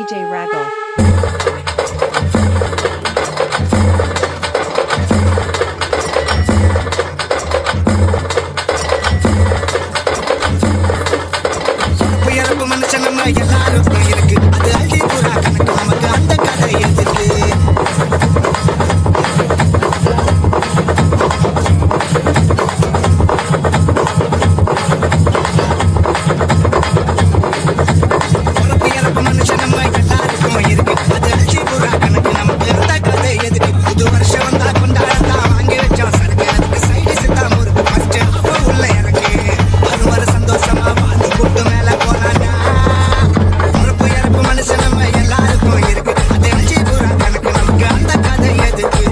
DJ Raggle. உயரப்பு மனுஷன் நம்ம எல்லாருக்கும் இருக்கு. அது அள்ளி புறா கணக்கு நமக்கு அந்த கதை எதுக்கு? உயரப்பு மனுஷன் நம்ம எல்லாருக்கும் இருக்கு. அது அள்ளி புறா கணக்கு நமக்கு அந்த கதை எதுக்கு? புது வருஷம் வந்தா கொண்டாடத்தான் வாங்கி வச்சோம் சரக்கு. அதுக்கு சைடு சித்தா முறுக்கு ஃபர்ஸ்ட் அப்ப உள்ள இறக்கு. அது ஒரு சந்தோஷமா வாழ்ந்து கூட்டு மேல போனாங்க. உறப்பு இறப்பு மனுஷன் நம்ம எல்லாருக்கும் இருக்கு. அது அஞ்சு புறா கணக்கு நமக்கு அந்த கதை எதுக்கு?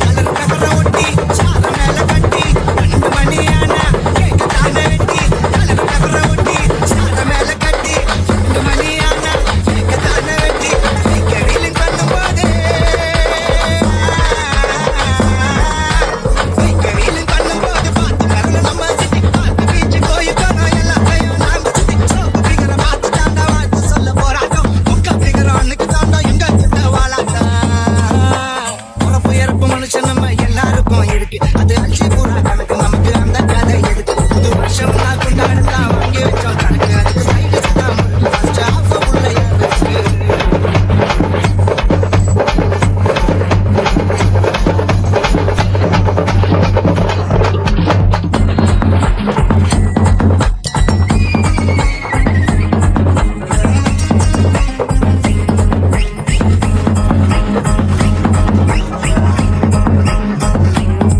கலர் பேப்பரை ஒட்டி சார மேல கட்டி 12 மணி ஆனா கேக்க தானே வெட்டி. கலர் பேப்பரை ஒட்டி சார மேல கட்டி 12 மணி ஆனா கேக்க தானே வெட்டி. கைக்க ரீலிங் பண்ணும்போது பார்த்து கரல நம்ம சிட்டி. பார்த்து பீச்சு கோயில் போனோம் எல்லாத்தையும் நாம சுத்தி. சோப்பு பிகரை பார்த்து தாண்டா வாழ்த்து சொல்ல போராட்டம். முக்க பிகரை அன்னைக்கு தாண்டா எங்க கிட்ட வாழாட்டம். உறப்பு இறப்பு மனுஷன் நம்ம எல்லாருக்கும் இருக்கு. அது அஞ்சு பூரா கணக்கு நமக்கு அந்த கதை எதுக்கு? புது வருஷம் நான் கொண்டாடத்தான் வாங்கி வச்சோம் கணக்கு. அதுக்கு சைடு சத்தா முறுக்கு ஃபர்ஸ்ட் ஆஃப் உள்ள இறக்கு.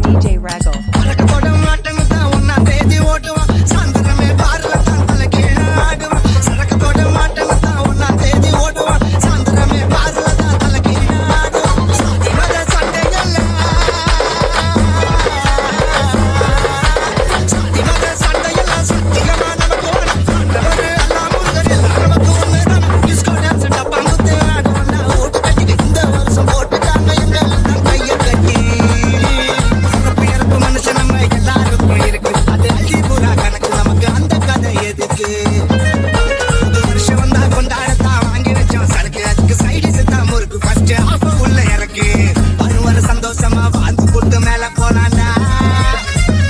DJ Raggle. பறக்க போட மாட்டேன்னு தான் ஒன்னாம் தேதி ஓட்டுவான். சாயந்தரமே பார்ல தான் தலை கீழே ஆடுவான். சரக்கு போட மாட்டேன்னு தான் ஒன்னாம் தேதி ஓடுவான். சாயந்தரமே பார்ல தான் தலை கீழே ஆடுவான். சாதி மத சண்டைகள்ல சாதி மத சண்டையெல்லாம் சத்தியமா நமக்கு வேணும். ஆண்டவர் எல்லாம் முருகன் எல்லாம் நமக்கு ஒண்ணுதான். டிஸ்கோ டான்ஸ் டப்பாங்குத்து ஆடுவோம்னா ஓட்டு கட்டி. இந்த வருஷம் போட்டுட்டாங்க எங்கெல்லாம் தான் கையை கட்டி. உறப்பு இறப்பு மனுஷன் நம்ம எல்லாருக்கும் இருக்கு. அது அள்ளி புறா கணக்கு நமக்கு அந்த கதை எதுக்கு? புது வருஷம் வந்தா கொண்டாடத்தான் வாங்கி வச்சோம் சரக்கு. அதுக்கு சைடு சித்தா முறுக்கு ஃபர்ஸ்ட் ஆஃப் உள்ள இறக்கு. வரும் ஒரு சந்தோஷமா வாழ்ந்து கூட்டு மேல போனாண்டா.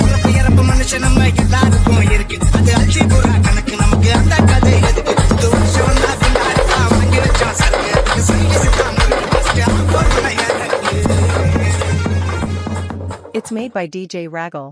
உறப்பு இறப்பு மனுஷன் நம்ம எல்லாருக்கும் இருக்கு. அது அள்ளி புறா கணக்கு நமக்கு அந்த கதை எதுக்கு? புது வருஷம் வந்தா கொண்டாடத்தான் வாங்கி வச்சோம் சரக்கு. அதுக்கு சைடு சித்தா முறுக்கு ஃபர்ஸ்ட் ஆஃப் உள்ள இறக்கு. It's made by DJ Raggle.